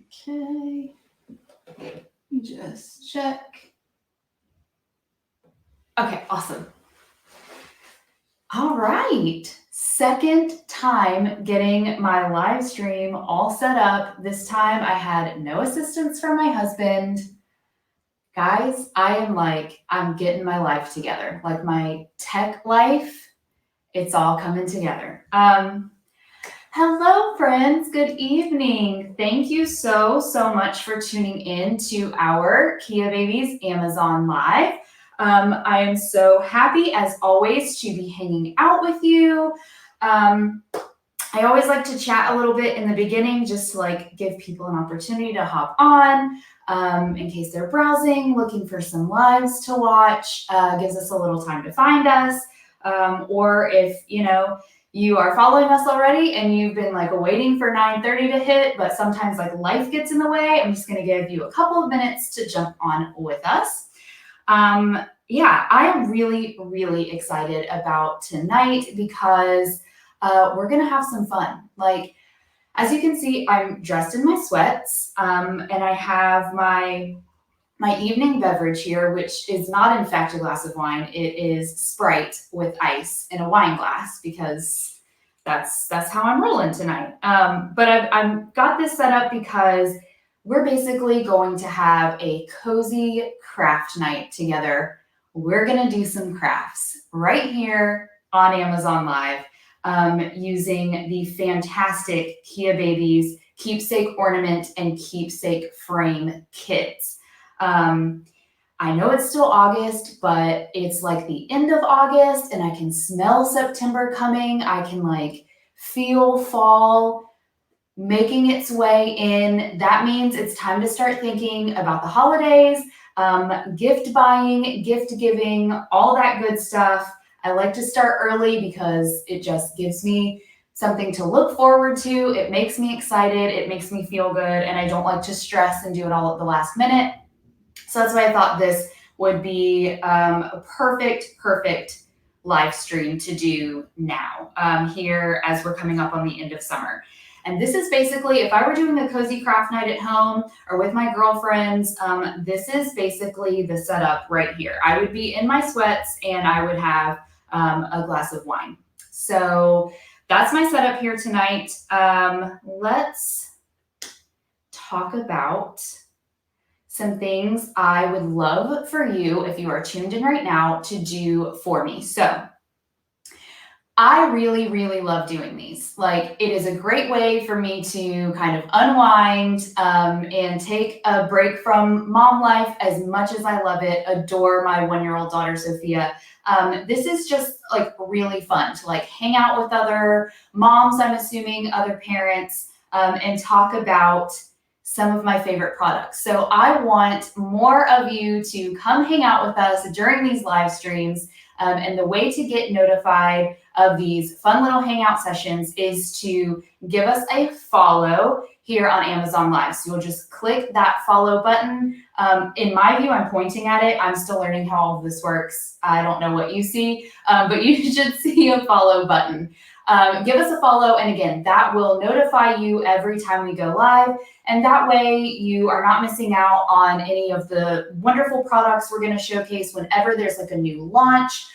Okay. Let me just check. Okay, awesome. All right. Second time getting my live stream all set up. This time I had no assistance from my husband. Guys, I'm getting my life together. Like my tech life, it's all coming together. Hello, friends. Good evening. Thank you so much for tuning in to our KeaBabies Amazon Live. I am so happy, as always, to be hanging out with you. I always like to chat a little bit in the beginning, just to like give people an opportunity to hop on in case they're browsing, looking for some lives to watch. Gives us a little time to find us, or if you are following us already and you've been like waiting for 9:30 to hit, but sometimes like life gets in the way, I'm just going to give you a couple of minutes to jump on with us. Yeah, I am really excited about tonight because we're going to have some fun. Like, as you can see, I'm dressed in my sweats, and I have my evening beverage here, which is not in fact a glass of wine. It is Sprite with ice in a wine glass because that's how I'm rolling tonight. But I've got this set up because we're basically going to have a cozy craft night together. We're going to do some crafts right here on Amazon Live using the fantastic KeaBabies Keepsake Ornament and Keepsake Frame kits. I know it's still August, but it's like the end of August and I can smell September coming. I can like feel fall making its way in. That means it's time to start thinking about the holidays, gift buying, gift giving, all that good stuff. I like to start early because it just gives me something to look forward to. It makes me excited. It makes me feel good. And I don't like to stress and do it all at the last minute. So that's why I thought this would be a perfect live stream to do now here as we're coming up on the end of summer. And this is basically, if I were doing a cozy craft night at home or with my girlfriends, this is basically the setup right here. I would be in my sweats and I would have a glass of wine. So that's my setup here tonight. Let's talk about some things I would love for you, if you are tuned in right now, to do for me. So I really love doing these. Like, it is a great way for me to kind of unwind and take a break from mom life as much as I love it, adore my 1-year-old daughter, Sophia. This is just like really fun to like hang out with other moms, I'm assuming other parents, and talk about some of my favorite products. So I want more of you to come hang out with us during these live streams. And the way to get notified of these fun little hangout sessions is to give us a follow here on Amazon Live. So you'll just click that follow button. In my view, I'm pointing at it. I'm still learning how all of this works. I don't know what you see, but you should see a follow button. Give us a follow, and again, that will notify you every time we go live, and that way you are not missing out on any of the wonderful products we're going to showcase whenever there's like a new launch.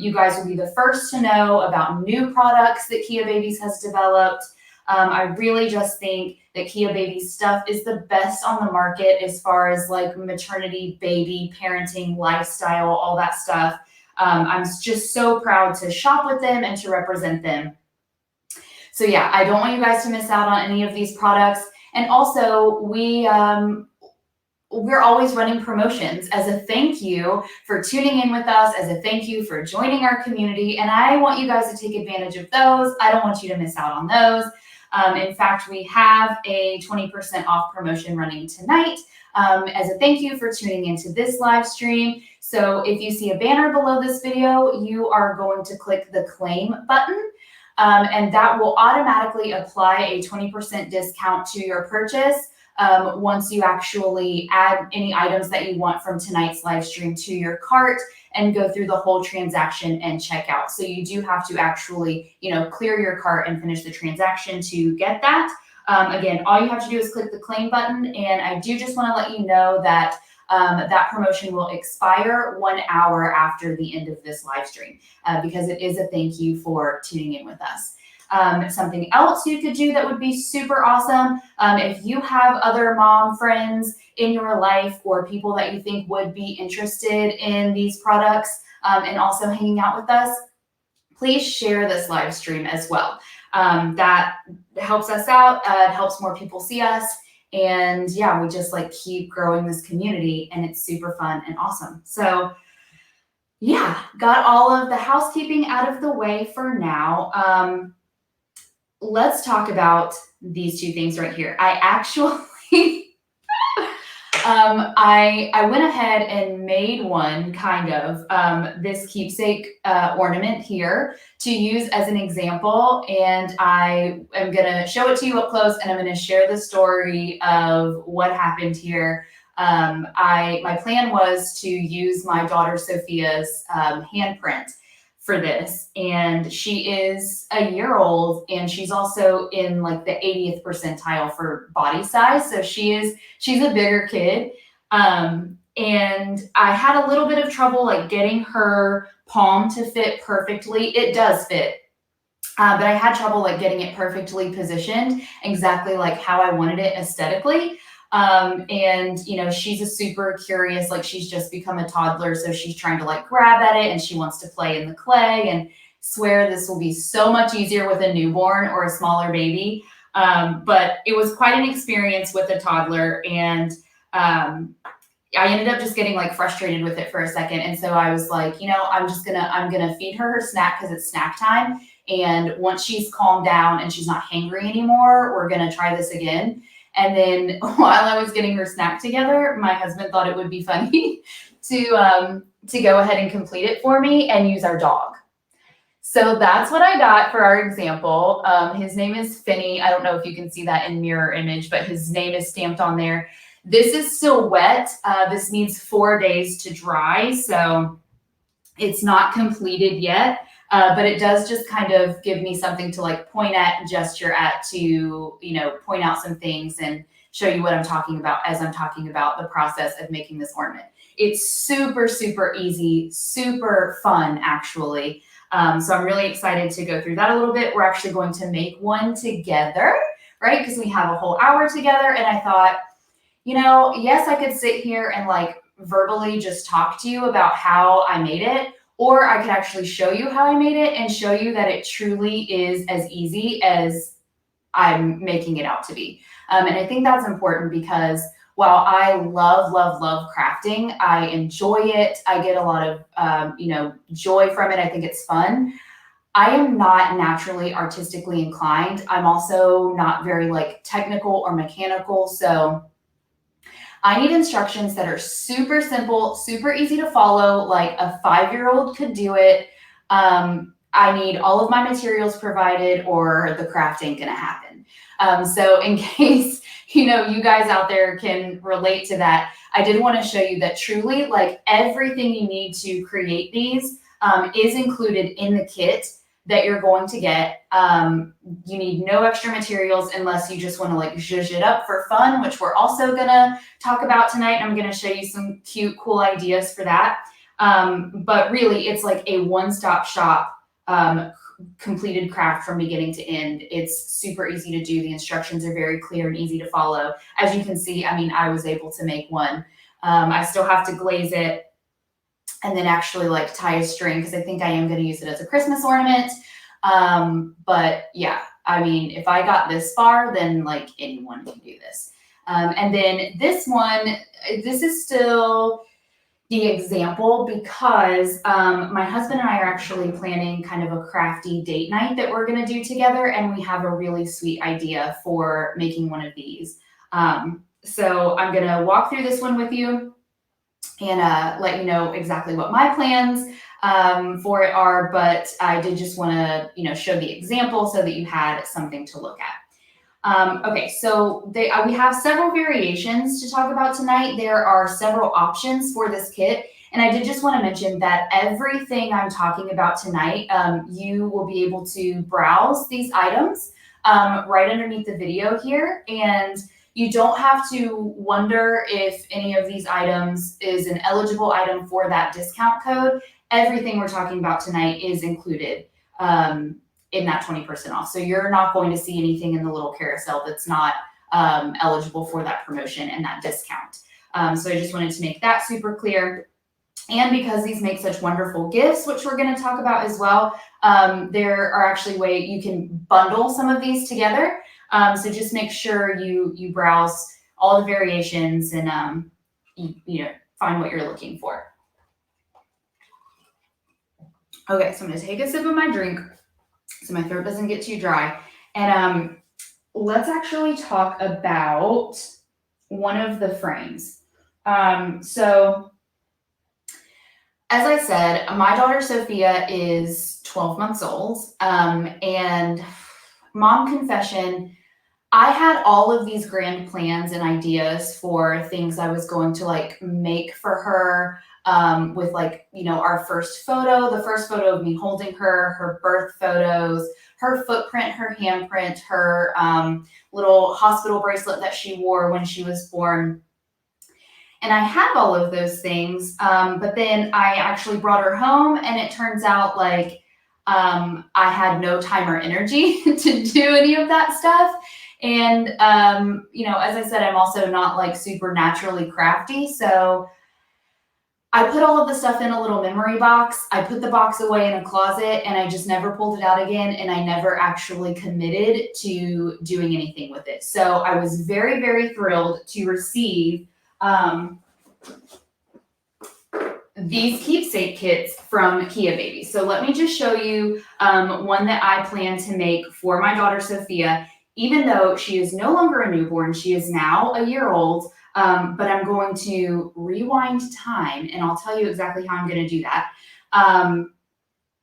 You guys will be the first to know about new products that KeaBabies has developed. I really just think that KeaBabies stuff is the best on the market as far as like maternity, baby, parenting, lifestyle, all that stuff. I'm just so proud to shop with them and to represent them. So yeah, I don't want you guys to miss out on any of these products. And also, we're always running promotions as a thank you for tuning in with us, as a thank you for joining our community. And I want you guys to take advantage of those. I don't want you to miss out on those. In fact, we have a 20% off promotion running tonight as a thank you for tuning into this live stream. So if you see a banner below this video, you are going to click the claim button, and that will automatically apply a 20% discount to your purchase once you actually add any items that you want from tonight's live stream to your cart and go through the whole transaction and check out. So you do have to actually, clear your cart and finish the transaction to get that. Again, all you have to do is click the claim button, and I do just want to let you know that that promotion will expire 1 hour after the end of this live stream because it is a thank you for tuning in with us. Something else you could do that would be super awesome, if you have other mom friends in your life or people that you think would be interested in these products and also hanging out with us, please share this live stream as well. That helps us out, it helps more people see us. And yeah, we just like keep growing this community, and it's super fun and awesome. So yeah, got all of the housekeeping out of the way for now. Let's talk about these two things right here. I actually, I went ahead and made one kind of, this keepsake ornament here to use as an example. And I am gonna show it to you up close, and I'm gonna share the story of what happened here. My plan was to use my daughter Sophia's handprint for this, and she is a year old, and she's also in like the 80th percentile for body size, so she's a bigger kid, and I had a little bit of trouble like getting her palm to fit perfectly. It does fit, but I had trouble like getting it perfectly positioned exactly like how I wanted it aesthetically. And you know, she's a super curious, like she's just become a toddler, so she's trying to like grab at it and she wants to play in the clay, and swear this will be so much easier with a newborn or a smaller baby. But it was quite an experience with a toddler, and I ended up just getting like frustrated with it for a second. And so I was like, you know, I'm gonna feed her snack because it's snack time. And once she's calmed down and she's not hangry anymore, we're gonna try this again. And then while I was getting her snack together, my husband thought it would be funny to go ahead and complete it for me and use our dog. So that's what I got for our example. His name is Finney. I don't know if you can see that in mirror image, but his name is stamped on there. This is still wet. This needs 4 days to dry, so it's not completed yet. But it does just kind of give me something to like point at and gesture at to, you know, point out some things and show you what I'm talking about as I'm talking about the process of making this ornament. It's super, super easy, super fun, actually. So I'm really excited to go through that a little bit. We're actually going to make one together, right? Because we have a whole hour together. And I thought, you know, yes, I could sit here and like verbally just talk to you about how I made it, or I could actually show you how I made it and show you that it truly is as easy as I'm making it out to be. And I think that's important because while I love, love, love crafting, I enjoy it. I get a lot of, you know, joy from it. I think it's fun. I am not naturally artistically inclined. I'm also not very like technical or mechanical. So I need instructions that are super simple, super easy to follow, like a 5-year-old could do it. I need all of my materials provided or the craft ain't gonna happen. So in case, you know, you guys out there can relate to that, I did want to show you that truly like everything you need to create these is included in the kit that you're going to get. You need no extra materials unless you just want to like zhuzh it up for fun, which we're also gonna talk about tonight. I'm gonna show you some cute, cool ideas for that. But really, it's like a one-stop shop completed craft from beginning to end. It's super easy to do. The instructions are very clear and easy to follow. As you can see, I mean, I was able to make one. I still have to glaze it and then actually like tie a string because I think I am going to use it as a Christmas ornament. But yeah, I mean, if I got this far, then like anyone can do this. And then this one, this is still the example because my husband and I are actually planning kind of a crafty date night that we're going to do together. And we have a really sweet idea for making one of these. So I'm going to walk through this one with you and let you know exactly what my plans for it are. But I did just want to, you know, show the example so that you had something to look at. Okay, so we have several variations to talk about tonight. There are several options for this kit. And I did just want to mention that everything I'm talking about tonight, you will be able to browse these items right underneath the video here. And you don't have to wonder if any of these items is an eligible item for that discount code. Everything we're talking about tonight is included in that 20% off. So you're not going to see anything in the little carousel that's not eligible for that promotion and that discount. So I just wanted to make that super clear. And because these make such wonderful gifts, which we're going to talk about as well, there are actually ways you can bundle some of these together. So just make sure you browse all the variations and you know, find what you're looking for. Okay, so I'm going to take a sip of my drink so my throat doesn't get too dry. And let's actually talk about one of the frames. So as I said, my daughter Sophia is 12 months old. And mom confession, I had all of these grand plans and ideas for things I was going to like make for her, with like, you know, our first photo, the first photo of me holding her, her birth photos, her footprint, her handprint, her little hospital bracelet that she wore when she was born. And I have all of those things, but then I actually brought her home and it turns out like I had no time or energy to do any of that stuff. And, you know, as I said, I'm also not like super naturally crafty. So I put all of the stuff in a little memory box. I put the box away in a closet and I just never pulled it out again. And I never actually committed to doing anything with it. So I was very, very thrilled to receive these keepsake kits from KeaBabies. So let me just show you one that I plan to make for my daughter Sophia. Even though she is no longer a newborn, she is now a year old, but I'm going to rewind time and I'll tell you exactly how I'm going to do that. I'm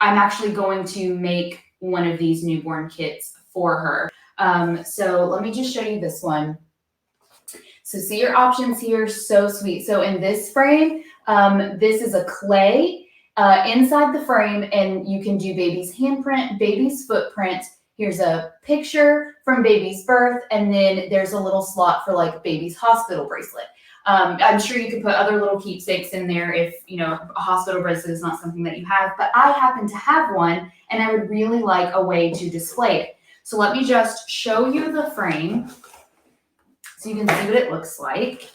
actually going to make one of these newborn kits for her. So let me just show you this one. So see your options here, so sweet. So in this frame, this is a clay inside the frame and you can do baby's handprint, baby's footprint. Here's a picture from baby's birth, and then there's a little slot for like baby's hospital bracelet. I'm sure you could put other little keepsakes in there if, you know, a hospital bracelet is not something that you have, but I happen to have one and I would really like a way to display it. So let me just show you the frame so you can see what it looks like.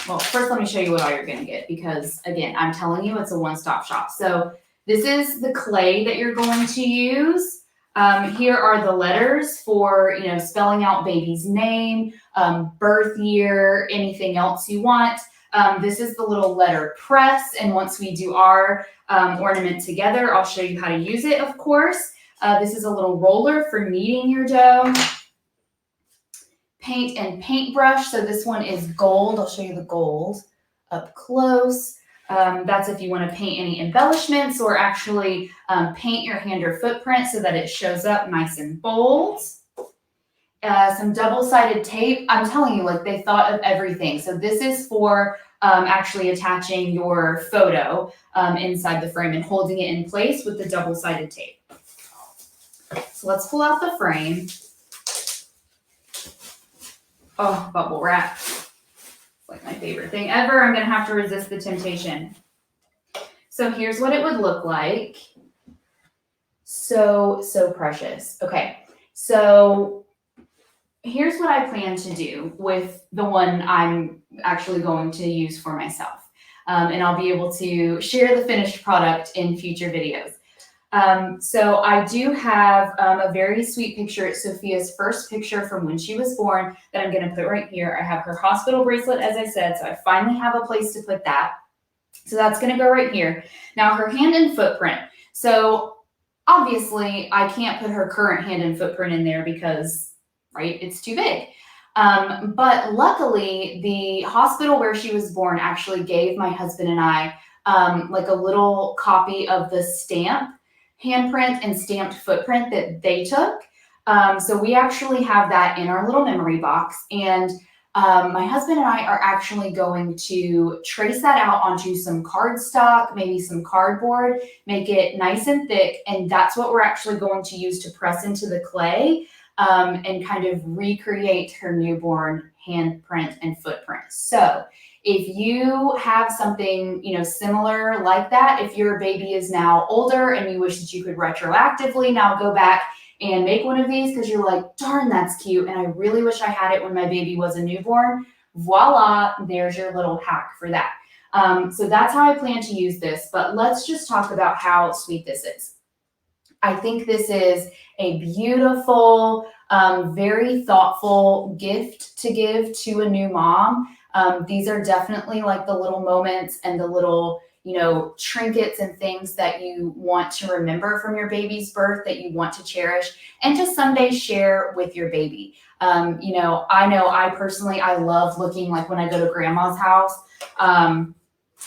Well, first let me show you what all you're going to get because, again, I'm telling you it's a one-stop shop. So this is the clay that you're going to use. Here are the letters for, you know, spelling out baby's name, birth year, anything else you want. This is the little letter press. And once we do our ornament together, I'll show you how to use it, of course. This is a little roller for kneading your dough. Paint and paintbrush. So this one is gold. I'll show you the gold up close. That's if you want to paint any embellishments or actually paint your hand or footprint so that it shows up nice and bold. Some double-sided tape. I'm telling you, like they thought of everything. So this is for actually attaching your photo inside the frame and holding it in place with the double-sided tape. So let's pull out the frame. Oh, bubble wrap. It's like my favorite thing ever. I'm going to have to resist the temptation. So here's what it would look like. So precious. Okay, so here's what I plan to do with the one I'm actually going to use for myself. And I'll be able to share the finished product in future videos. So I do have a very sweet picture. It's Sophia's first picture from when she was born that I'm going to put right here. I have her hospital bracelet, as I said, so I finally have a place to put that. So that's going to go right here. Now her hand and footprint. So obviously I can't put her current hand and footprint in there because, right, it's too big. But luckily the hospital where she was born actually gave my husband and I like a little copy of the stamp handprint and stamped footprint that they took. So we actually have that in our little memory box. And my husband and I are actually going to trace that out onto some cardstock, maybe some cardboard, make it nice and thick, and that's what we're actually going to use to press into the clay and kind of recreate her newborn handprint and footprint. So if you have something, similar like that, if your baby is now older and you wish that you could retroactively now go back and make one of these because you're like, darn, that's cute, and I really wish I had it when my baby was a newborn, voila, there's your little hack for that. So that's how I plan to use this, but let's just talk about how sweet this is. I think this is a beautiful, very thoughtful gift to give to a new mom. These are definitely like the little moments and the little, trinkets and things that you want to remember from your baby's birth that you want to cherish and to someday share with your baby. I know I personally, I love looking like when I go to grandma's house.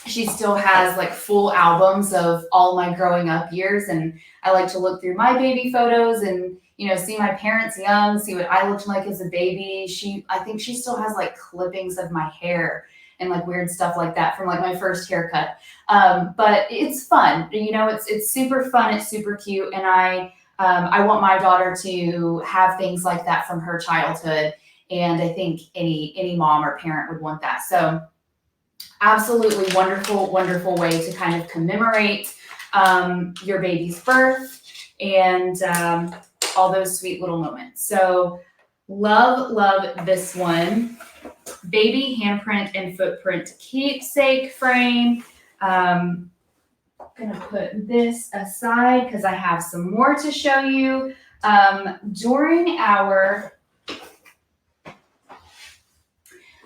She still has like full albums of all my growing up years. And I like to look through my baby photos and, see my parents young, see what I looked like as a baby. I think she still has like clippings of my hair and like weird stuff like that from like my first haircut. But it's fun, it's super fun. It's super cute. And I want my daughter to have things like that from her childhood. And I think any mom or parent would want that. So absolutely wonderful, wonderful way to kind of commemorate your baby's birth and all those sweet little moments. So love this one. Baby handprint and footprint keepsake frame. I'm gonna put this aside because I have some more to show you. During our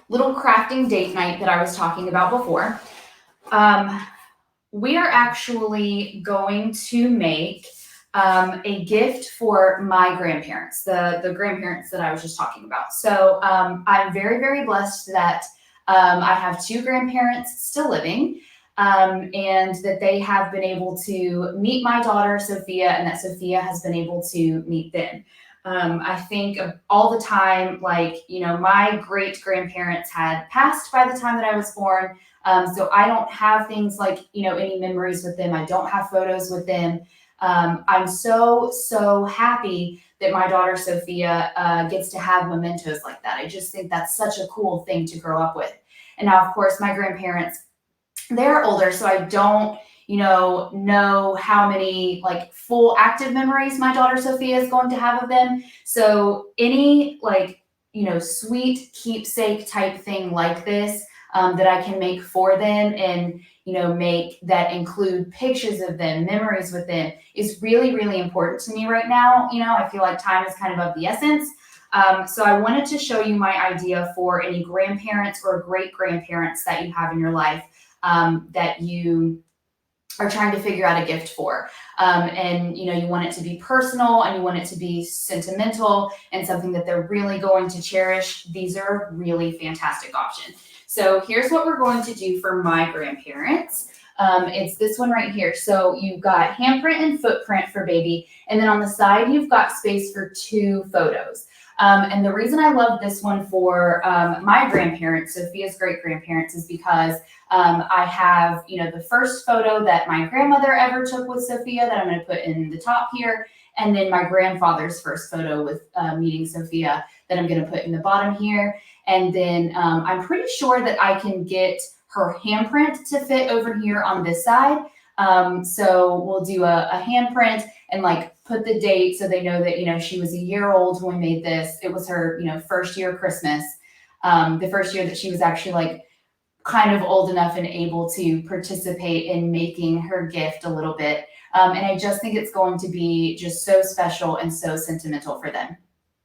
little crafting date night that I was talking about before, we are actually going to make a gift for my grandparents, the grandparents that I was just talking about. So I'm very, very blessed that I have two grandparents still living, and that they have been able to meet my daughter, Sophia, and that Sophia has been able to meet them. I think all the time, my great grandparents had passed by the time that I was born. So I don't have things like, any memories with them. I don't have photos with them. I'm so happy that my daughter Sophia gets to have mementos like that. I just think that's such a cool thing to grow up with. And now, of course, my grandparents, they're older, so I don't, know how many like full active memories my daughter Sophia is going to have of them. So any sweet keepsake type thing like this that I can make for them and make that include pictures of them, memories with them is really, really important to me right now. I feel like time is kind of the essence. So I wanted to show you my idea for any grandparents or great grandparents that you have in your life that you are trying to figure out a gift for. And you want it to be personal and you want it to be sentimental and something that they're really going to cherish. These are really fantastic options. So here's what we're going to do for my grandparents. It's this one right here. So you've got handprint and footprint for baby. And then on the side, you've got space for 2 photos. And the reason I love this one for my grandparents, Sophia's great-grandparents, is because I have, the first photo that my grandmother ever took with Sophia that I'm going to put in the top here, and then my grandfather's first photo with meeting Sophia that I'm going to put in the bottom here. And then I'm pretty sure that I can get her handprint to fit over here on this side. So we'll do a handprint and put the date so they know that, she was a year old when we made this. It was her, first year Christmas, the first year that she was actually kind of old enough and able to participate in making her gift a little bit. And I just think it's going to be just so special and so sentimental for them.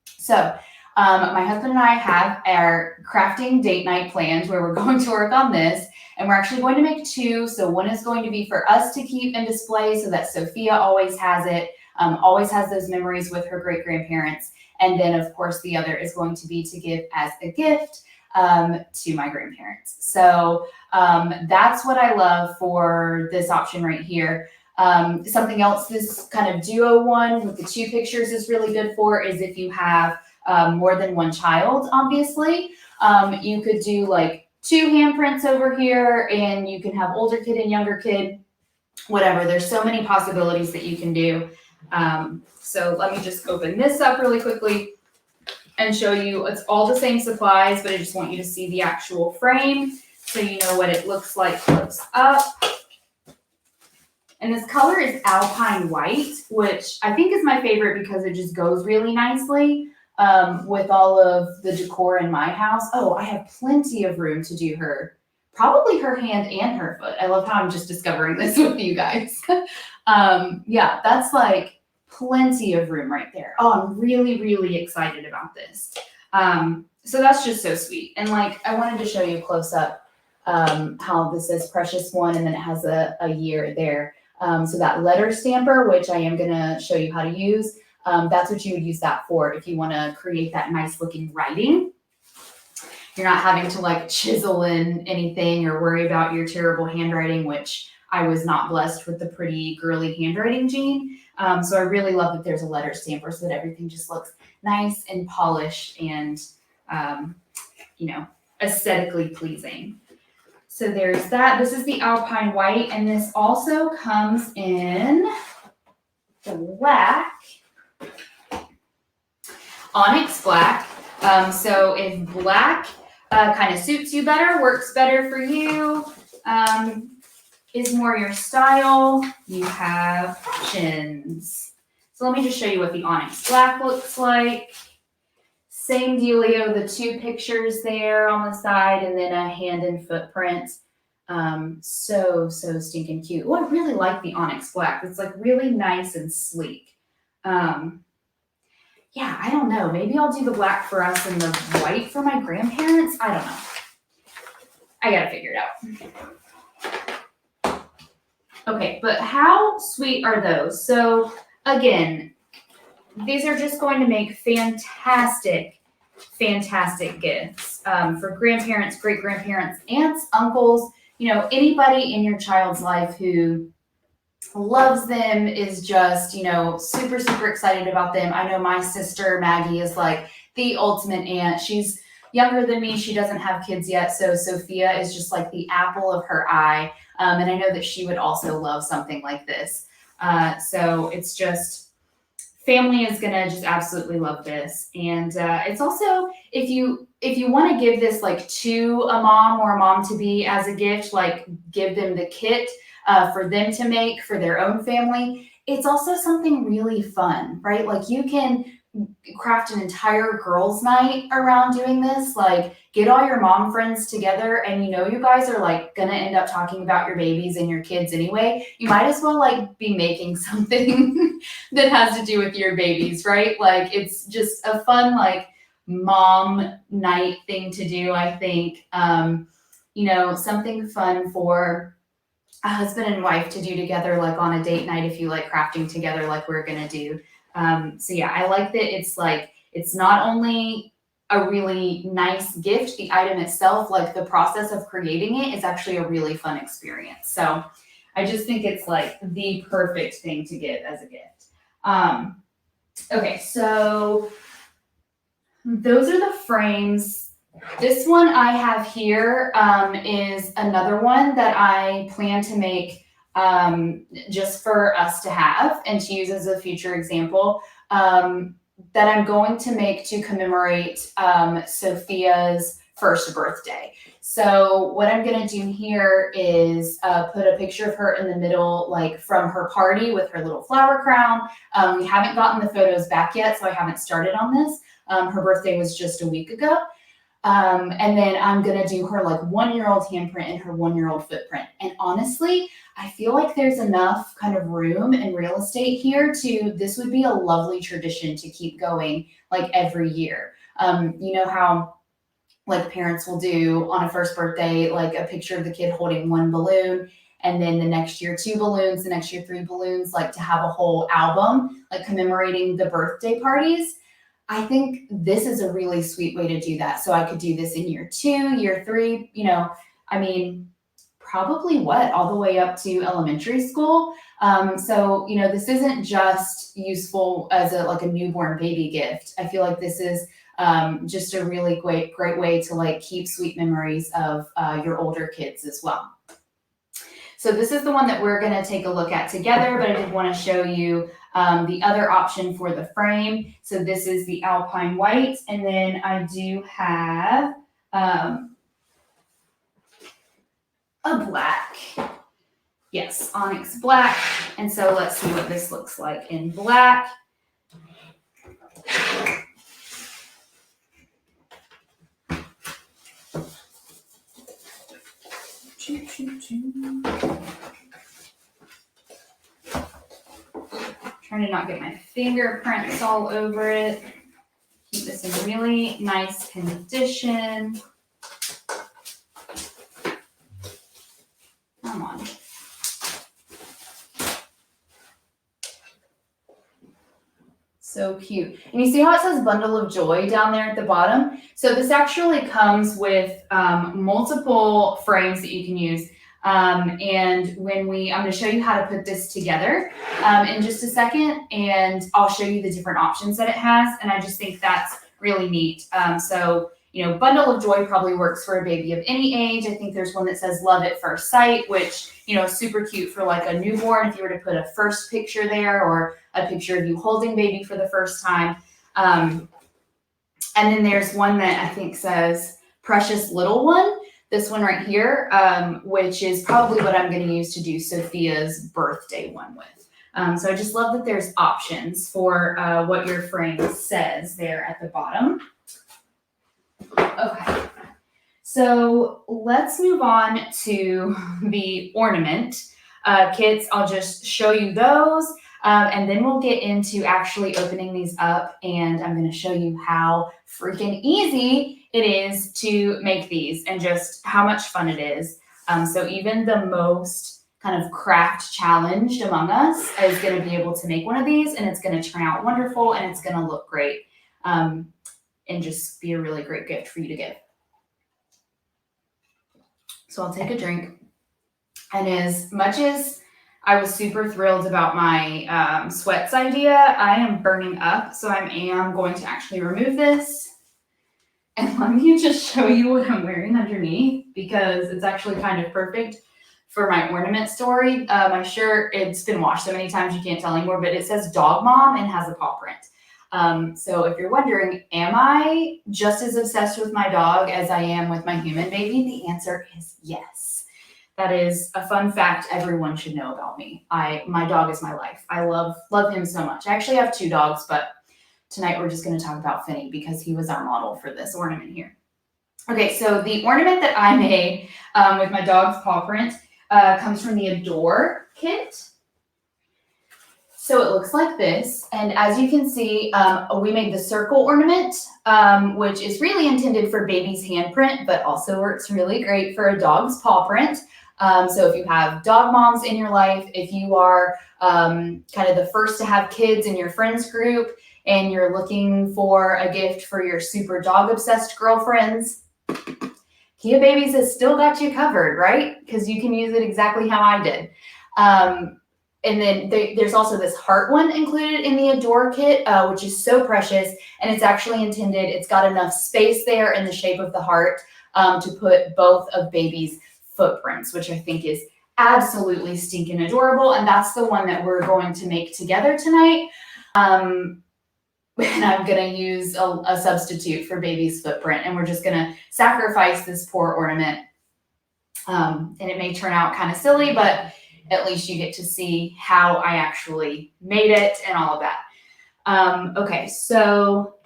So my husband and I have our crafting date night planned where we're going to work on this. And we're actually going to make 2. So one is going to be for us to keep and display so that Sophia always has it, always has those memories with her great-grandparents. And then, of course, the other is going to be to give as a gift to my grandparents. So that's what I love for this option right here. Something else this kind of duo one with the 2 pictures is really good for is if you have more than one child, obviously. You could do like 2 handprints over here, and you can have older kid and younger kid, whatever. There's so many possibilities that you can do. So let me just open this up really quickly and show you. It's all the same supplies, but I just want you to see the actual frame so you know what it looks like close up. And this color is Alpine White, which I think is my favorite because it just goes really nicely with all of the decor in my house. Oh, I have plenty of room to do probably her hand and her foot. I love how I'm just discovering this with you guys. Yeah, that's like plenty of room right there. Oh, I'm really, really excited about this. So that's just so sweet. And like, I wanted to show you close up how this says Precious One, and then it has a year there. So that letter stamper, which I am going to show you how to use, that's what you would use that for if you want to create that nice looking writing. You're not having to like chisel in anything or worry about your terrible handwriting, which I was not blessed with the pretty girly handwriting gene. So I really love that there's a letter stamper so that everything just looks nice and polished and, aesthetically pleasing. So there's that. This is the Alpine White, and this also comes in black, onyx black. So if black kind of suits you better, works better for you, is more your style, you have options. So let me just show you what the onyx black looks like. Same dealio, the 2 pictures there on the side, and then a hand and footprint. So stinking cute. Oh, I really like the onyx black. It's like really nice and sleek. Yeah, I don't know. Maybe I'll do the black for us and the white for my grandparents. I don't know. I gotta figure it out. Okay, but how sweet are those? So again, these are just going to make fantastic gifts for grandparents, great-grandparents, aunts, uncles, anybody in your child's life who loves them, is just, super, super excited about them. I know my sister Maggie is like the ultimate aunt. She's younger than me. She doesn't have kids yet. So Sophia is just like the apple of her eye. And I know that she would also love something like this. So it's just, family is gonna just absolutely love this. And it's also, if you want to give this like to a mom or a mom-to-be as a gift, like give them the kit for them to make for their own family, it's also something really fun, right? Like you can craft an entire girls' night around doing this. Like get all your mom friends together, and you guys are like gonna end up talking about your babies and your kids anyway. You might as well like be making something that has to do with your babies, right? Like it's just a fun like mom night thing to do, I think. Something fun for a husband and wife to do together, like on a date night, if you like crafting together like we're gonna do. So yeah, I like that it's not only a really nice gift, the item itself, like the process of creating it is actually a really fun experience. So I just think it's like the perfect thing to give as a gift. Okay, so those are the frames. This one I have here is another one that I plan to make just for us to have and to use as a future example, that I'm going to make to commemorate Sophia's first birthday. So what I'm going to do here is put a picture of her in the middle, like from her party with her little flower crown. We haven't gotten the photos back yet, so I haven't started on this. Her birthday was just a week ago. And then I'm going to do her like 1-year-old handprint and her 1-year-old footprint. And honestly, I feel like there's enough kind of room and real estate here this would be a lovely tradition to keep going like every year. You know how like parents will do on a first birthday, like a picture of the kid holding 1 balloon, and then the next year 2 balloons, the next year 3 balloons, like to have a whole album, like commemorating the birthday parties. I think this is a really sweet way to do that. So I could do this in year 2, year 3, probably all the way up to elementary school. So, this isn't just useful as a newborn baby gift. I feel like this is Just a really great way to like keep sweet memories of your older kids as well. So this is the one that we're going to take a look at together, but I did want to show you the other option for the frame. So this is the Alpine White, and then I do have a black. Yes, Onyx Black. And so let's see what this looks like in black. Trying to not get my fingerprints all over it. Keep this in really nice condition. Come on. So cute. And you see how it says Bundle of Joy down there at the bottom? So this actually comes with multiple frames that you can use. And I'm going to show you how to put this together in just a second, and I'll show you the different options that it has. And I just think that's really neat. So, you know, Bundle of Joy probably works for a baby of any age. I think there's one that says Love at First Sight, which, you know, is super cute for like a newborn if you were to put a first picture there, or a picture of you holding baby for the first time. And then there's one that I think says Precious Little One. This one right here, which is probably what I'm going to use to do Sophia's birthday one with. So I just love that there's options for what your frame says there at the bottom. Okay, so let's move on to the ornament kits. I'll just show you those, and then we'll get into actually opening these up, and I'm going to show you how freaking easy it is to make these and just how much fun it is. So even the most kind of craft challenged among us is going to be able to make one of these, and it's going to turn out wonderful, and it's going to look great, and just be a really great gift for you to give. So I'll take a drink. And as much as I was super thrilled about my sweats idea, I am burning up. So I am going to actually remove this. And let me just show you what I'm wearing underneath, because it's actually kind of perfect for my ornament story. My shirt, it's been washed so many times you can't tell anymore, but it says Dog Mom and has a paw print. So if you're wondering, am I just as obsessed with my dog as I am with my human baby? The answer is yes. That is a fun fact everyone should know about me. My dog is my life. I love him so much. I actually have 2 dogs, but tonight we're just going to talk about Finny because he was our model for this ornament here. Okay, so the ornament that I made with my dog's paw print comes from the Adore kit. So it looks like this, and as you can see, we made the circle ornament, which is really intended for baby's handprint, but also works really great for a dog's paw print. So if you have dog moms in your life, if you are kind of the first to have kids in your friends group, and you're looking for a gift for your super dog obsessed girlfriends, KeaBabies has still got you covered, right? Because you can use it exactly how I did. And then there's also this heart one included in the Adore kit, which is so precious. And it's actually intended, it's got enough space there in the shape of the heart to put both of baby's footprints, which I think is absolutely stinking adorable. And that's the one that we're going to make together tonight. And I'm going to use a substitute for baby's footprint. And we're just going to sacrifice this poor ornament. And it may turn out kind of silly, but at least you get to see how I actually made it and all of that. Okay, so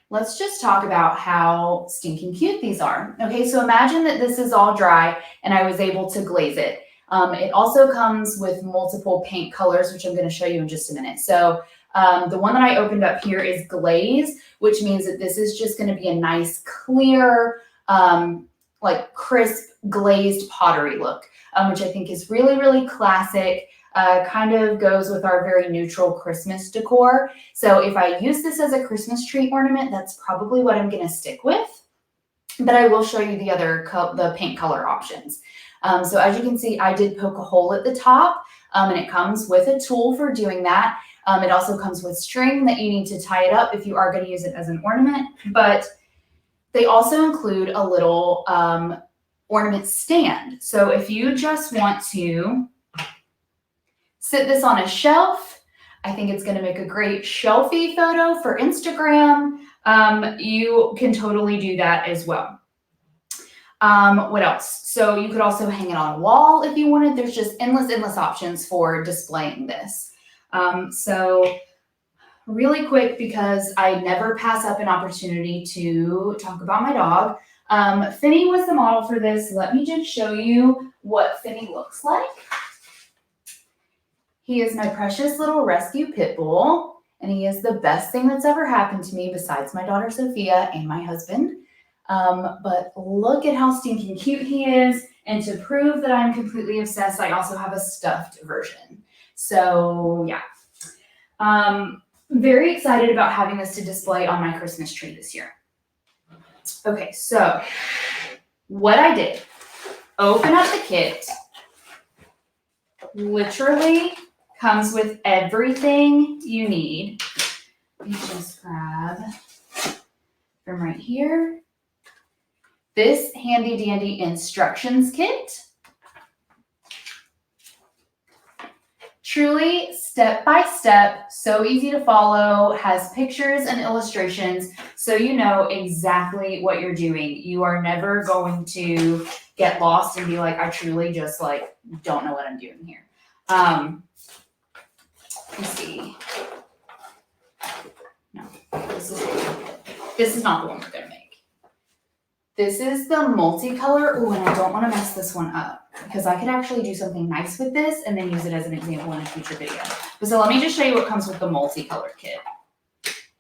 let's just talk about how stinking cute these are. Okay, so imagine that this is all dry and I was able to glaze it. It also comes with multiple paint colors, which I'm going to show you in just a minute. So the one that I opened up here is Glaze, which means that this is just going to be a nice, clear, like crisp glazed pottery look, which I think is really, really classic, kind of goes with our very neutral Christmas decor. So if I use this as a Christmas tree ornament, that's probably what I'm going to stick with. But I will show you the other, the paint color options. So as you can see, I did poke a hole at the top And it comes with a tool for doing that. It also comes with string that you need to tie it up if you are going to use it as an ornament, but they also include a little ornament stand. So if you just want to sit this on a shelf, I think it's going to make a great shelfie photo for Instagram. You can totally do that as well. What else? So you could also hang it on a wall if you wanted. There's just endless options for displaying this. So really quick, because I never pass up an opportunity to talk about my dog. Finny was the model for this. Let me just show you what Finny looks like. He is my precious little rescue pit bull, and he is the best thing that's ever happened to me besides my daughter Sophia and my husband. But look at how stinking cute he is. And to prove that I'm completely obsessed, I also have a stuffed version. So yeah. Very excited about having this to display on my Christmas tree this year. Okay, so what I did, open up the kit, literally comes with everything you need. Let me just grab from right here. This handy dandy instructions kit. Truly step by step, so easy to follow, has pictures and illustrations, so you know exactly what you're doing. You are never going to get lost and be like, I truly just like don't know what I'm doing here. Let's see. No, this is not the one we're gonna make. This is the multicolor. Oh, and I don't want to mess this one up because I could actually do something nice with this and then use it as an example in a future video. But so let me just show you what comes with the multicolor kit,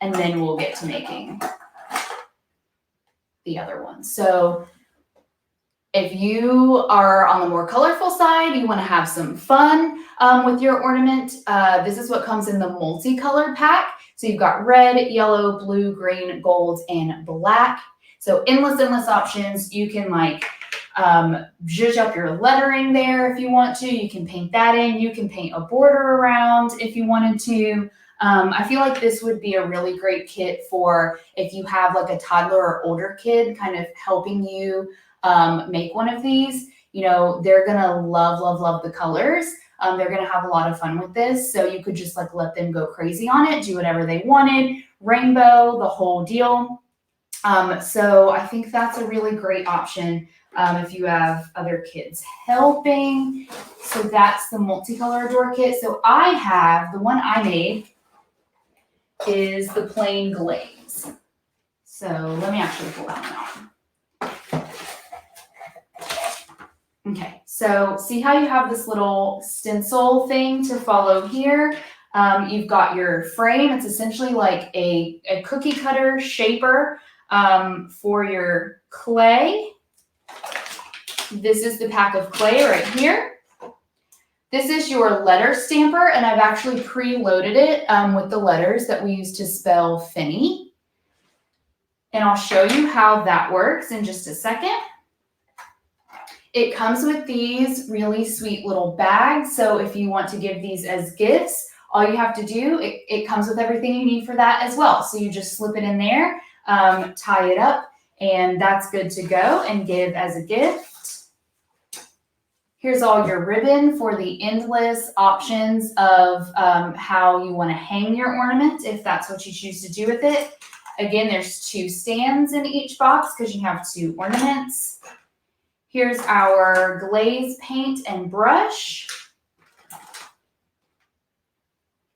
and then we'll get to making the other one. So if you are on the more colorful side, you want to have some fun with your ornament, this is what comes in the multicolored pack. So you've got red, yellow, blue, green, gold, and black. So endless options. You can like zhuzh up your lettering there if you want to. You can paint that in. You can paint a border around if you wanted to. I feel like this would be a really great kit for if you have like a toddler or older kid kind of helping you make one of these. You know, they're gonna love the colors. They're gonna have a lot of fun with this. So you could just like let them go crazy on it, do whatever they wanted, rainbow, the whole deal. So I think that's a really great option if you have other kids helping. So that's the multicolor door kit. So I have, the one I made is the plain glaze. So let me actually pull that one out. Okay, so see how you have this little stencil thing to follow here? You've got your frame. It's essentially like a cookie cutter shaper for your clay. This is the pack of clay right here. This is your letter stamper, and I've actually preloaded it with the letters that we use to spell Finny. And I'll show you how that works in just a second. It comes with these really sweet little bags. So if you want to give these as gifts, all you have to do, it comes with everything you need for that as well. So you just slip it in there, tie it up, and that's good to go and give as a gift. Here's all your ribbon for the endless options of how you want to hang your ornament, if that's what you choose to do with it. Again, there's 2 stands in each box because you have 2 ornaments. Here's our glaze paint and brush.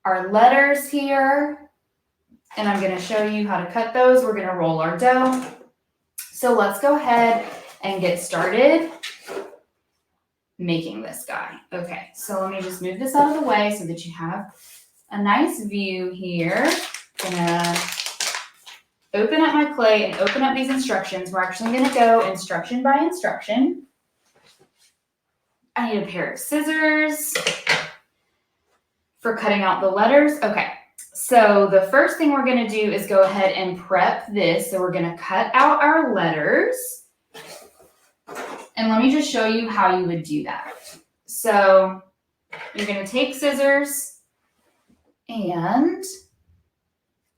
Our letters here. And I'm going to show you how to cut those. We're going to roll our dough. So let's go ahead and get started making this guy. Okay, so let me just move this out of the way so that you have a nice view here. Gonna open up my clay and open up these instructions. We're actually going to go instruction by instruction. I need a pair of scissors for cutting out the letters. Okay, so the first thing we're going to do is go ahead and prep this. So we're going to cut out our letters. And let me just show you how you would do that. So You're going to take scissors and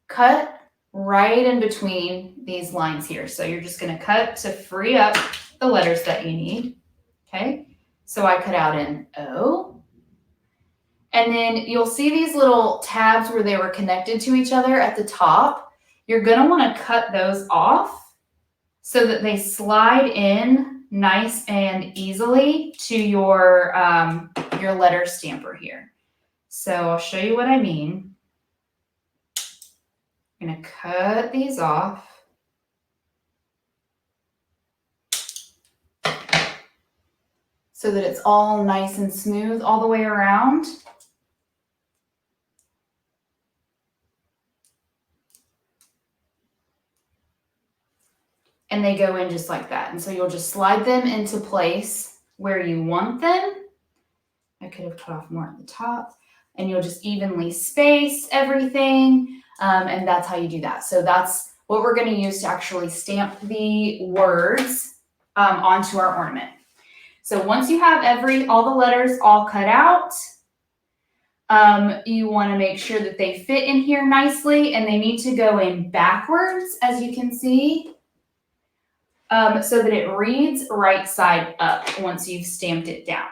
cut right in between these lines here. So you're just going to cut to free up the letters that you need. Okay, so I cut out an O. And then you'll see these little tabs where they were connected to each other at the top. You're going to want to cut those off so that they slide in nice and easily to your letter stamper here. So I'll show you what I mean. I'm going to cut these off. So that it's all nice and smooth all the way around. And they go in just like that. And so you'll just slide them into place where you want them. I could have cut off more at the top. And you'll just evenly space everything. And that's how you do that. So that's what we're going to use to actually stamp the words onto our ornament. So once you have all the letters all cut out, you want to make sure that they fit in here nicely, and they need to go in backwards, as you can see, so that it reads right side up once you've stamped it down.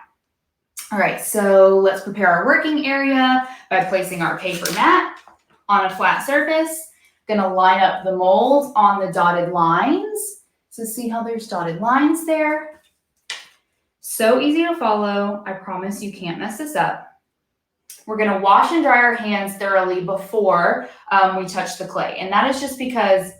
All right, so let's prepare our working area by placing our paper mat on a flat surface. Going to line up the mold on the dotted lines. So see how there's dotted lines there? So easy to follow. I promise you can't mess this up. We're going to wash and dry our hands thoroughly before we touch the clay. And that is just because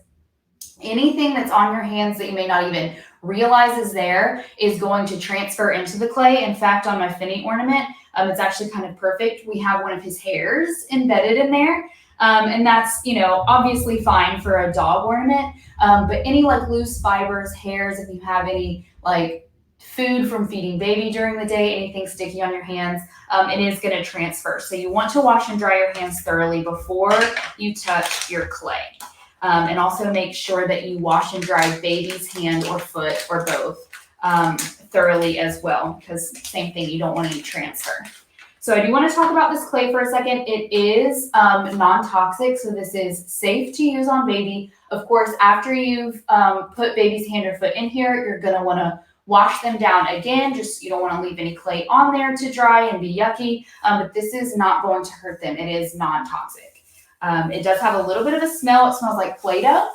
anything that's on your hands that you may not even realize is there is going to transfer into the clay. In fact, on my Finny ornament, it's actually kind of perfect. We have one of his hairs embedded in there. And that's, obviously fine for a dog ornament. But any like loose fibers, hairs, if you have any like food from feeding baby during the day, anything sticky on your hands, it is going to transfer. So you want to wash and dry your hands thoroughly before you touch your clay. And also make sure that you wash and dry baby's hand or foot or both thoroughly as well, because same thing, you don't want any transfer. So I do want to talk about this clay for a second. It is non-toxic, so this is safe to use on baby. Of course, after you've put baby's hand or foot in here, you're going to want to wash them down again. Just you don't want to leave any clay on there to dry and be yucky, but this is not going to hurt them. It is non-toxic. It does have a little bit of a smell. It smells like Play-Doh.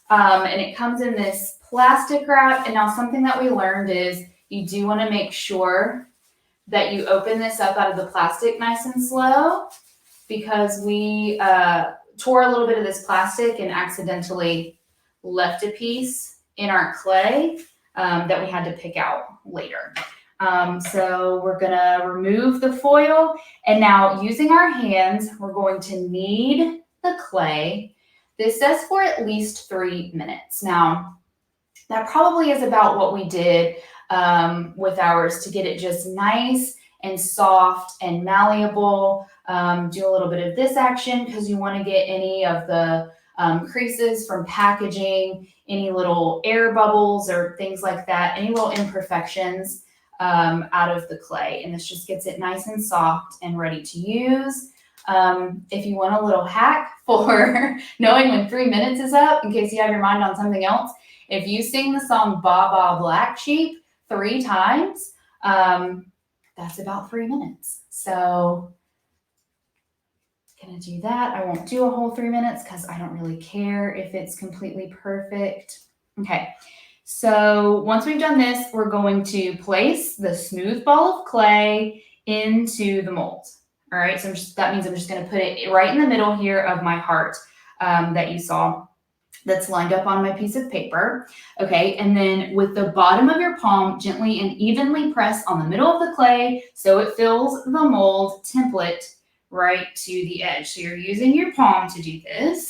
And it comes in this plastic wrap. And now something that we learned is you do want to make sure that you open this up out of the plastic nice and slow, because we tore a little bit of this plastic and accidentally left a piece in our clay that we had to pick out later. So we're gonna remove the foil, and now using our hands, we're going to knead the clay. This says for at least 3 minutes. Now, that probably is about what we did with ours to get it just nice and soft and malleable. Do a little bit of this action because you want to get any of the creases from packaging, any little air bubbles or things like that, any little imperfections out of the clay. And this just gets it nice and soft and ready to use. If you want a little hack for knowing when 3 minutes is up, in case you have your mind on something else, if you sing the song Ba Ba Black Sheep 3 times, that's about 3 minutes. So gonna do that. I won't do a whole 3 minutes because I don't really care if it's completely perfect. Okay, so once we've done this, we're going to place the smooth ball of clay into the mold. All right, so that means I'm just gonna put it right in the middle here of my heart that you saw that's lined up on my piece of paper. Okay, and then with the bottom of your palm, gently and evenly press on the middle of the clay so it fills the mold template right to the edge. So you're using your palm to do this.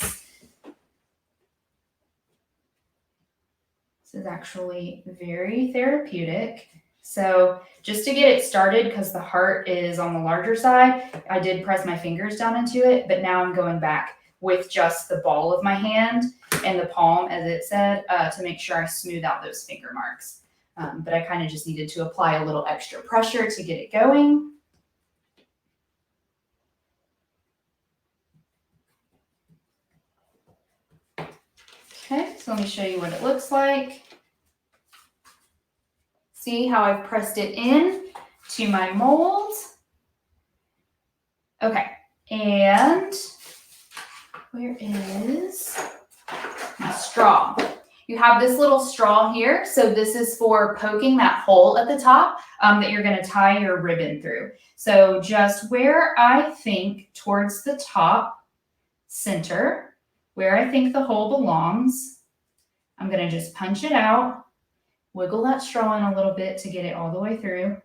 This is actually very therapeutic. So just to get it started, because the heart is on the larger side, I did press my fingers down into it, but now I'm going back with just the ball of my hand and the palm, as it said, to make sure I smooth out those finger marks. but I kind of just needed to apply a little extra pressure to get it going. Okay, so let me show you what it looks like. See how I've pressed it in to my mold? Okay, and where is my straw? You have this little straw here. So this is for poking that hole at the top that you're going to tie your ribbon through. So just where I think towards the top center, where I think the hole belongs, I'm going to just punch it out, wiggle that straw in a little bit to get it all the way through.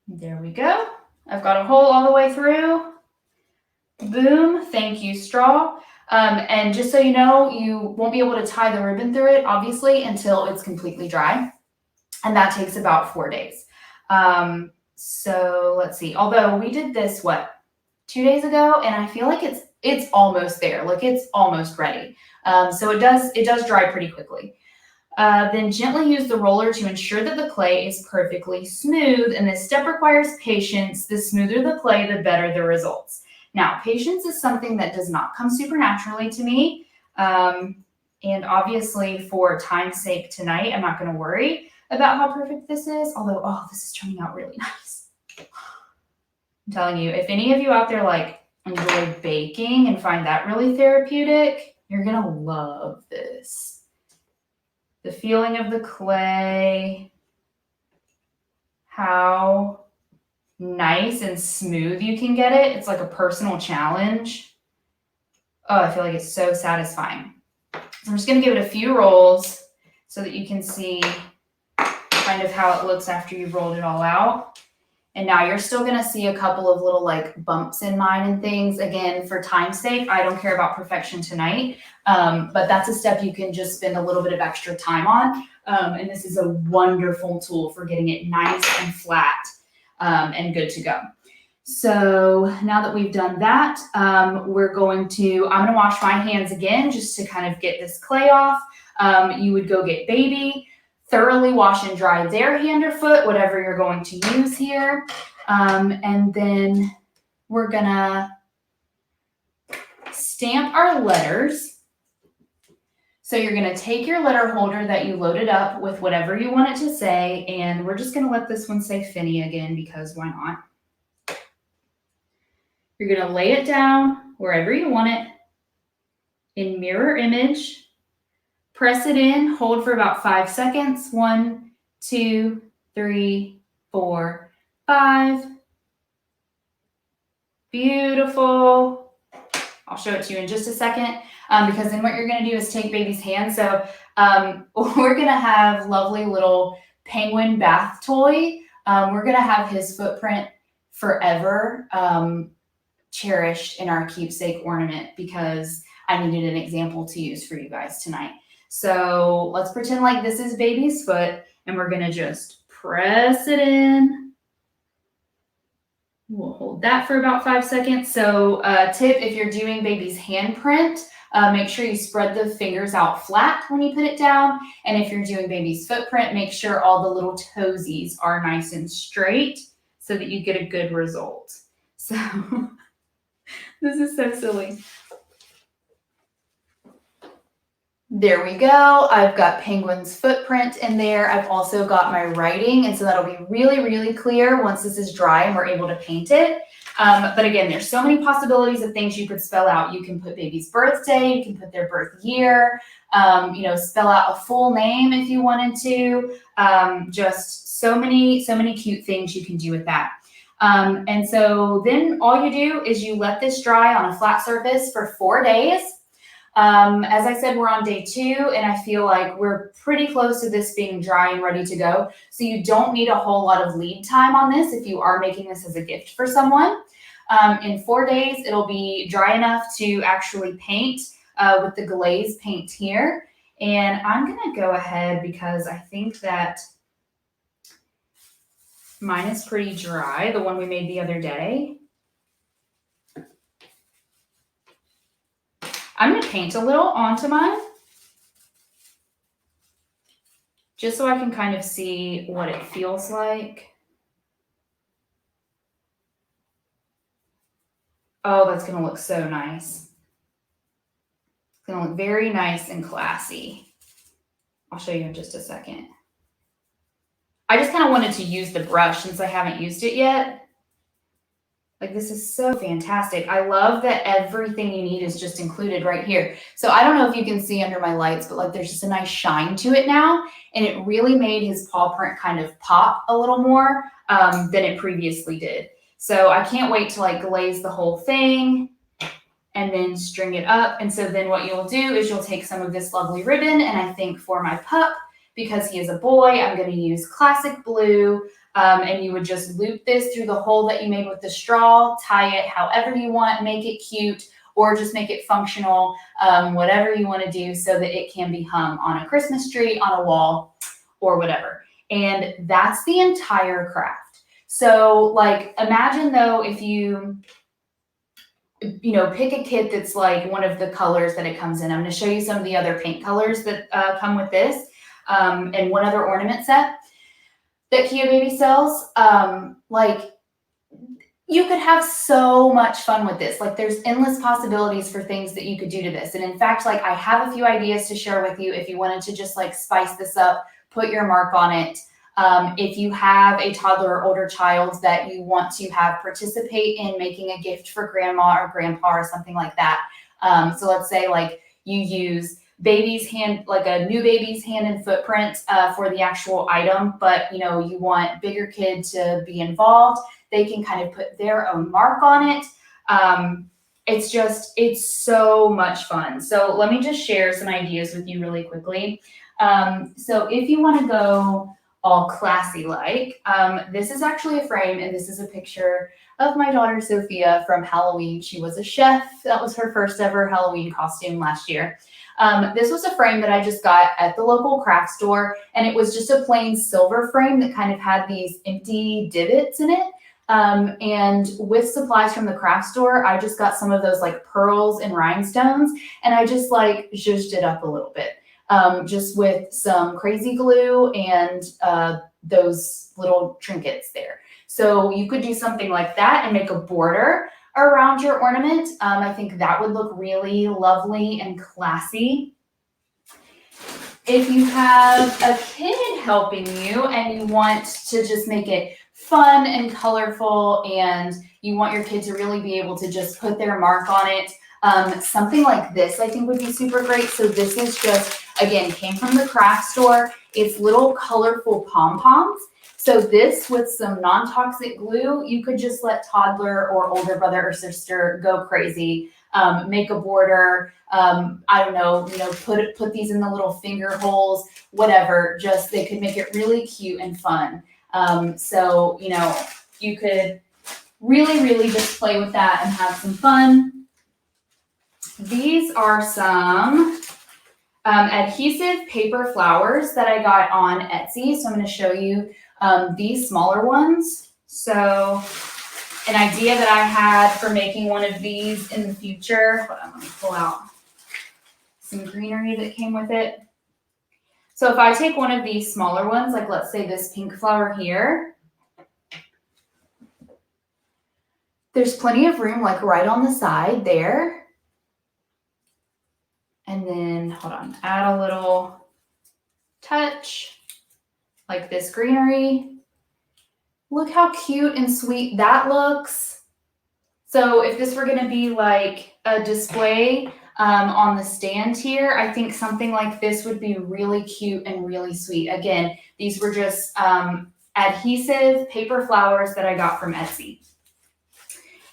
There we go. I've got a hole all the way through. Boom, thank you, straw. And just so you know, you won't be able to tie the ribbon through it, obviously, until it's completely dry. And that takes about 4 days. So let's see, although we did this, 2 days ago, and I feel like it's almost there, like it's almost ready. So it does dry pretty quickly. Then gently use the roller to ensure that the clay is perfectly smooth, and this step requires patience. The smoother the clay, the better the results. Now, patience is something that does not come supernaturally to me, and obviously for time's sake tonight, I'm not going to worry about how perfect this is, although, oh, this is turning out really nice. I'm telling you, if any of you out there like enjoy baking and find that really therapeutic, you're going to love this. The feeling of the clay, how nice and smooth you can get it. It's like a personal challenge. Oh, I feel like it's so satisfying. So I'm just going to give it a few rolls so that you can see kind of how it looks after you've rolled it all out. And now you're still going to see a couple of little like bumps in mine and things. Again, for time's sake, I don't care about perfection tonight, but that's a step you can just spend a little bit of extra time on. And this is a wonderful tool for getting it nice and flat and good to go. So now that we've done that, I'm going to wash my hands again just to kind of get this clay off. You would go get baby, thoroughly wash and dry their hand or foot, whatever you're going to use here. And then we're gonna stamp our letters. So you're gonna take your letter holder that you loaded up with whatever you want it to say, and we're just gonna let this one say Finney again because why not? You're gonna lay it down wherever you want it in mirror image. Press it in, hold for about 5 seconds. 1, 2, 3, 4, 5. Beautiful. I'll show it to you in just a second because then what you're going to do is take baby's hand. So we're going to have lovely little penguin bath toy. We're going to have his footprint forever cherished in our keepsake ornament because I needed an example to use for you guys tonight. So let's pretend like this is baby's foot and we're going to just press it in. We'll hold that for about 5 seconds. So tip, if you're doing baby's handprint, make sure you spread the fingers out flat when you put it down. And if you're doing baby's footprint, make sure all the little toesies are nice and straight so that you get a good result. So this is so silly. There we go. I've got Penguin's footprint in there. I've also got my writing, and so that'll be really, really clear once this is dry and we're able to paint it. But again, there's so many possibilities of things you could spell out. You can put baby's birthday, you can put their birth year, spell out a full name if you wanted to. Just so many cute things you can do with that. And so then all you do is you let this dry on a flat surface for 4 days. As I said, we're on day 2, and I feel like we're pretty close to this being dry and ready to go. So you don't need a whole lot of lead time on this if you are making this as a gift for someone. In 4 days, it'll be dry enough to actually paint with the Glaze paint here. And I'm going to go ahead because I think that mine is pretty dry, the one we made the other day. I'm going to paint a little onto mine, just so I can kind of see what it feels like. Oh, that's gonna look so nice. It's gonna look very nice and classy. I'll show you in just a second. I just kind of wanted to use the brush since I haven't used it yet. Like, this is so fantastic. I love that everything you need is just included right here. So I don't know if you can see under my lights, but like there's just a nice shine to it now. And it really made his paw print kind of pop a little more than it previously did. So I can't wait to like glaze the whole thing and then string it up. And so then what you'll do is you'll take some of this lovely ribbon, and I think for my pup, because he is a boy, I'm going to use classic blue. And you would just loop this through the hole that you made with the straw, tie it however you want, make it cute, or just make it functional, whatever you want to do so that it can be hung on a Christmas tree, on a wall, or whatever. And that's the entire craft. So like, imagine though, if you pick a kit that's like one of the colors that it comes in. I'm going to show you some of the other paint colors that come with this, and one other ornament set that KeaBabies sells. Like, you could have so much fun with this. Like, there's endless possibilities for things that you could do to this. And in fact, like, I have a few ideas to share with you if you wanted to just like spice this up, put your mark on it. If you have a toddler or older child that you want to have participate in making a gift for grandma or grandpa or something like that. So let's say like you use baby's hand, like a new baby's hand and footprint for the actual item, but you want bigger kid to be involved. They can kind of put their own mark on it. It's so much fun. So let me just share some ideas with you really quickly. So if you want to go all classy like, this is actually a frame, and this is a picture of my daughter Sophia from Halloween. She was a chef. That was her first ever Halloween costume last year. This was a frame that I just got at the local craft store, and it was just a plain silver frame that kind of had these empty divots in it. And with supplies from the craft store, I just got some of those like pearls and rhinestones, and I just like zhuzhed it up a little bit. Just with some crazy glue and those little trinkets there. So you could do something like that and make a border around your ornament. I think that would look really lovely and classy. If you have a kid helping you and you want to just make it fun and colorful, and you want your kid to really be able to just put their mark on it, something like this I think would be super great. So this is just, again, came from the craft store. It's little colorful pom-poms. So this, with some non-toxic glue, you could just let toddler or older brother or sister go crazy. Make a border, I don't know, put these in the little finger holes, whatever. Just, they could make it really cute and fun. So you could really, really just play with that and have some fun. These are some adhesive paper flowers that I got on Etsy. So I'm going to show you these smaller ones. So an idea that I had for making one of these in the future. Hold on, let me pull out some greenery that came with it. So if I take one of these smaller ones, like let's say this pink flower here, there's plenty of room like right on the side there. And then, hold on, add a little touch like this greenery. Look how cute and sweet that looks. So if this were going to be like a display on the stand here, I think something like this would be really cute and really sweet. Again, these were just adhesive paper flowers that I got from Etsy.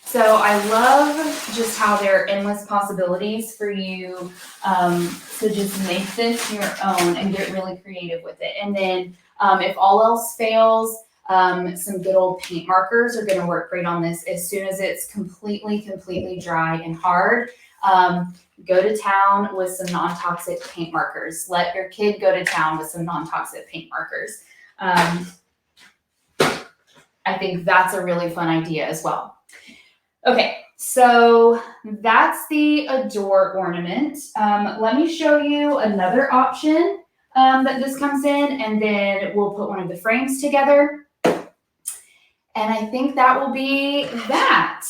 So I love just how there are endless possibilities for you to just make this your own and get really creative with it. And then if all else fails, some good old paint markers are going to work great on this. As soon as it's completely dry and hard, go to town with some non-toxic paint markers. Let your kid go to town with some non-toxic paint markers. I think that's a really fun idea as well. Okay, So that's the Adore ornament. Let me show you another option that this comes in, and then we'll put one of the frames together. And I think that will be that.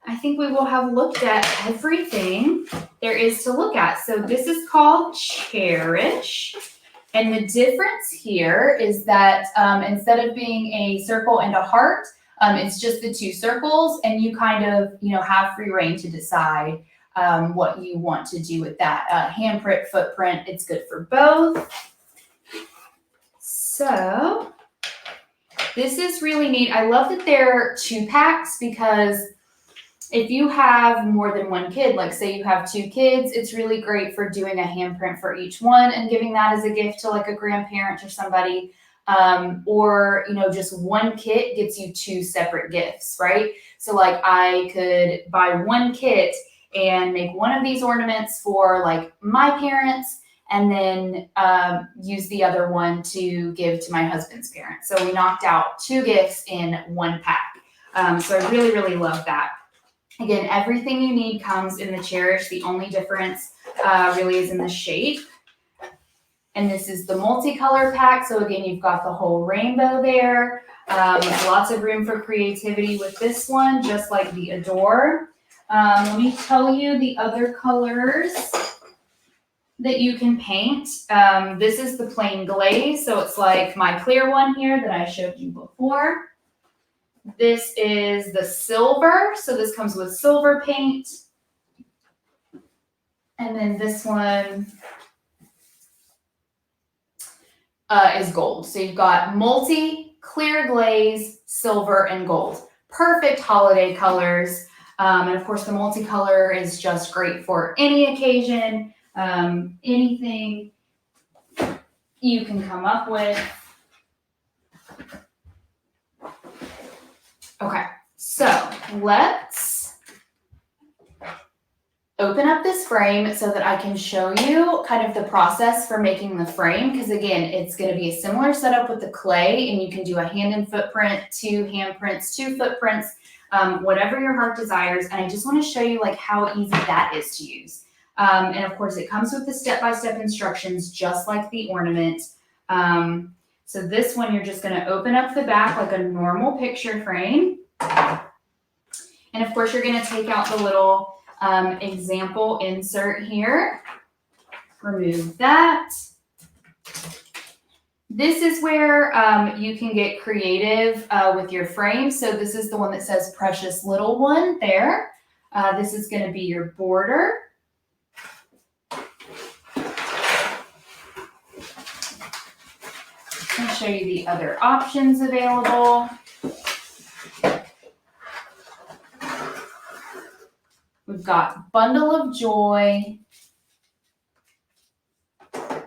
I think we will have looked at everything there is to look at. So this is called CHERISH. And the difference here is that instead of being a circle and a heart, it's just the two circles, and you kind of, have free reign to decide what you want to do with that. Handprint, footprint, it's good for both. So this is really neat. I love that they're 2-packs because if you have more than one kid, like say you have 2 kids, it's really great for doing a handprint for each one and giving that as a gift to like a grandparent or somebody. Or, just one kit gets you 2 separate gifts, right? So like I could buy one kit and make one of these ornaments for like my parents, and then use the other one to give to my husband's parents. So we knocked out 2 gifts in 1 pack. So I really, really love that. Again, everything you need comes in the CHERISH. The only difference really is in the shape. And this is the multicolor pack. So again, you've got the whole rainbow there. Lots of room for creativity with this one, just like the Adore. Let me tell you the other colors that you can paint. This is the plain glaze. So it's like my clear one here that I showed you before. This is the silver. So this comes with silver paint. And then this one is gold. So you've got multi, clear glaze, silver, and gold. Perfect holiday colors. And of course the multicolor is just great for any occasion, anything you can come up with. Okay, so let's open up this frame so that I can show you kind of the process for making the frame, because again, it's going to be a similar setup with the clay, and you can do a hand and footprint, 2 handprints, 2 footprints, whatever your heart desires. And I just want to show you like how easy that is to use. And of course it comes with the step-by-step instructions, just like the ornament. So this one, you're just going to open up the back like a normal picture frame. And of course you're going to take out the little example insert here. Remove that. This is where you can get creative with your frame. So this is the one that says Precious Little One there. This is going to be your border. I'll show you the other options available. We've got Bundle of Joy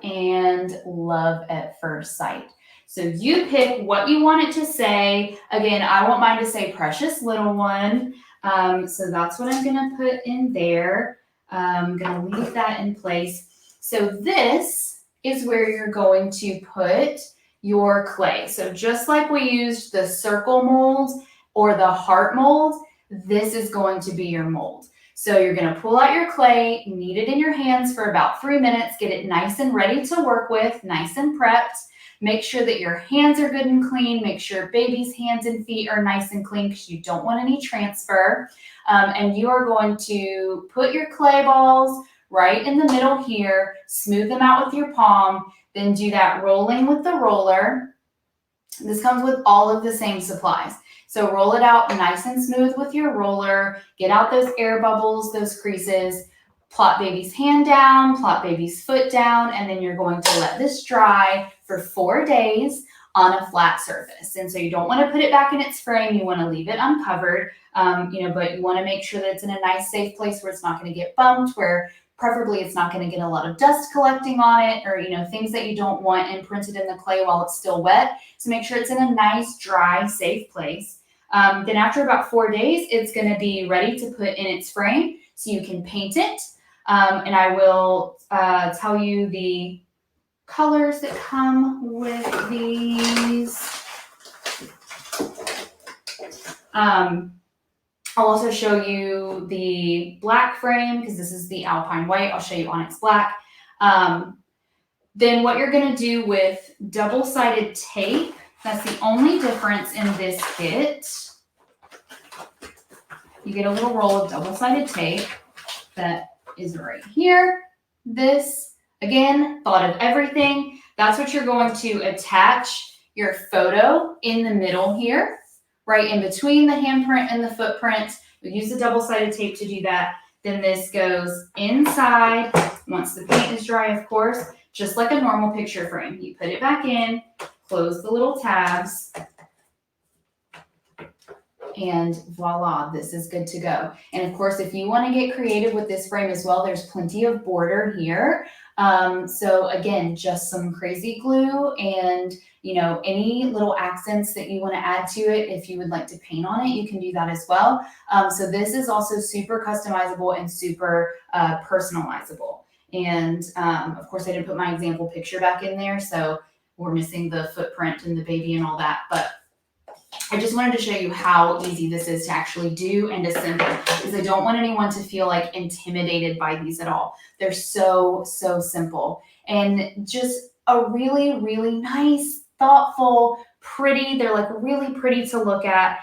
and Love at First Sight. So you pick what you want it to say. Again, I want mine to say Precious Little One. So that's what I'm going to put in there. I'm going to leave that in place. So this is where you're going to put your clay. So just like we used the circle mold or the heart mold, this is going to be your mold. So you're going to pull out your clay, knead it in your hands for about 3 minutes, get it nice and ready to work with, nice and prepped. Make sure that your hands are good and clean. Make sure baby's hands and feet are nice and clean because you don't want any transfer. And you are going to put your clay balls right in the middle here, smooth them out with your palm, then do that rolling with the roller. This comes with all of the same supplies. So roll it out nice and smooth with your roller, get out those air bubbles, those creases, plop baby's hand down, plop baby's foot down, and then you're going to let this dry for 4 days on a flat surface. And so you don't want to put it back in its frame. You want to leave it uncovered, but you want to make sure that it's in a nice, safe place where it's not going to get bumped, where preferably it's not going to get a lot of dust collecting on it, or things that you don't want imprinted in the clay while it's still wet. So make sure it's in a nice, dry, safe place. Then after about 4 days, it's going to be ready to put in its frame so you can paint it. And I will tell you the colors that come with these. I'll also show you the black frame because this is the Alpine White. I'll show you Onyx Black. Then what you're going to do with double-sided tape, that's the only difference in this kit. You get a little roll of double-sided tape that is right here. This, again, thought of everything. That's what you're going to attach your photo in the middle here, right in between the handprint and the footprint. We use the double-sided tape to do that. Then this goes inside, once the paint is dry, of course, just like a normal picture frame. You put it back in, close the little tabs, and voila, this is good to go. And of course, if you want to get creative with this frame as well, there's plenty of border here. So again, just some crazy glue and, you know, any little accents that you want to add to it. If you would like to paint on it, you can do that as well. So this is also super customizable and super personalizable. And of course, I didn't put my example picture back in there, so we're missing the footprint and the baby and all that. But I just wanted to show you how easy this is to actually do and assemble, because I don't want anyone to feel like intimidated by these at all. They're so, so simple and just a really, really nice, thoughtful, pretty, they're like really pretty to look at,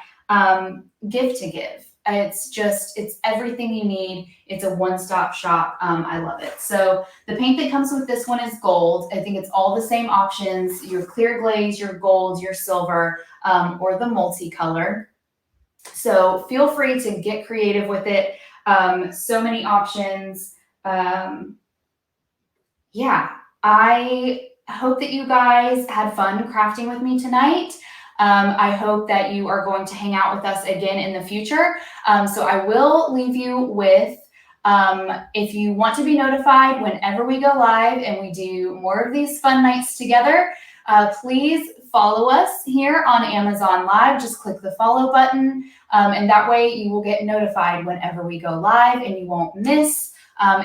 gift to give. It's everything you need. It's a one-stop shop. I love it. So the paint that comes with this one is gold. I think it's all the same options, your clear glaze, your gold, your silver, or the multicolor. So feel free to get creative with it. So many options. Yeah, I hope that you guys had fun crafting with me tonight. I hope that you are going to hang out with us again in the future. So I will leave you with, if you want to be notified whenever we go live and we do more of these fun nights together, please follow us here on Amazon Live. Just click the follow button, and that way you will get notified whenever we go live and you won't miss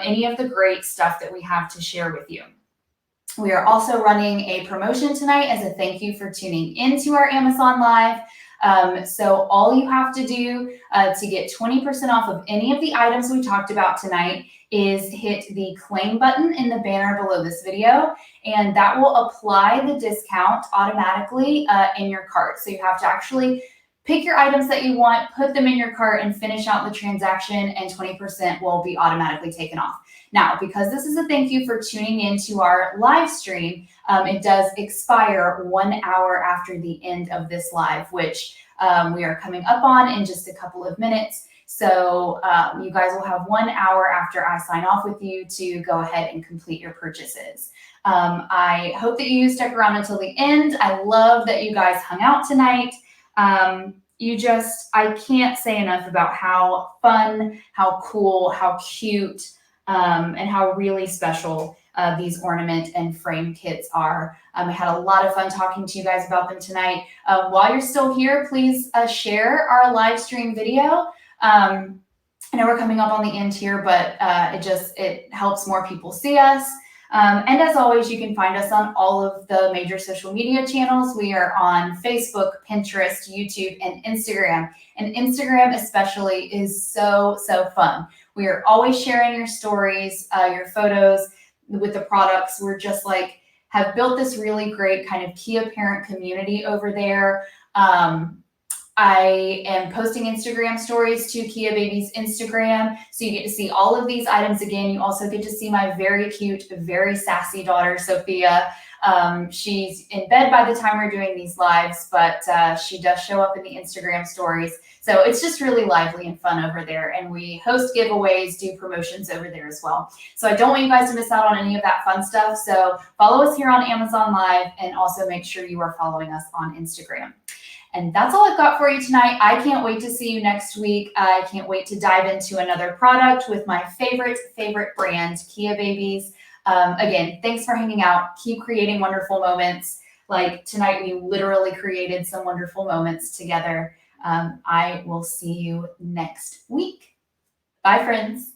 any of the great stuff that we have to share with you. We are also running a promotion tonight as a thank you for tuning into our Amazon Live. So all you have to do to get 20% off of any of the items we talked about tonight is hit the claim button in the banner below this video, and that will apply the discount automatically in your cart. So you have to actually pick your items that you want, put them in your cart, and finish out the transaction, and 20% will be automatically taken off. Now, because this is a thank you for tuning into our live stream, it does expire 1 hour after the end of this live, which we are coming up on in just a couple of minutes. So you guys will have 1 hour after I sign off with you to go ahead and complete your purchases. I hope that you stuck around until the end. I love that you guys hung out tonight. I can't say enough about how fun, how cool, how cute, and how really special these ornament and frame kits are. I had a lot of fun talking to you guys about them tonight. While you're still here, please share our live stream video. I know we're coming up on the end here, but it helps more people see us. And as always, you can find us on all of the major social media channels. We are on Facebook, Pinterest, YouTube, and Instagram. And Instagram especially is so, so fun. We are always sharing your stories, your photos with the products. We're just like, have built this really great kind of Kia parent community over there. I am posting Instagram stories to KeaBabies Instagram, so you get to see all of these items again. You also get to see my very cute, very sassy daughter, Sophia. She's in bed by the time we're doing these lives, but she does show up in the Instagram stories. So it's just really lively and fun over there. And we host giveaways, do promotions over there as well. So I don't want you guys to miss out on any of that fun stuff. So follow us here on Amazon Live, and also make sure you are following us on Instagram. And that's all I've got for you tonight. I can't wait to see you next week. I can't wait to dive into another product with my favorite brand, KeaBabies. Again, thanks for hanging out. Keep creating wonderful moments. Like tonight, we literally created some wonderful moments together. I will see you next week. Bye, friends.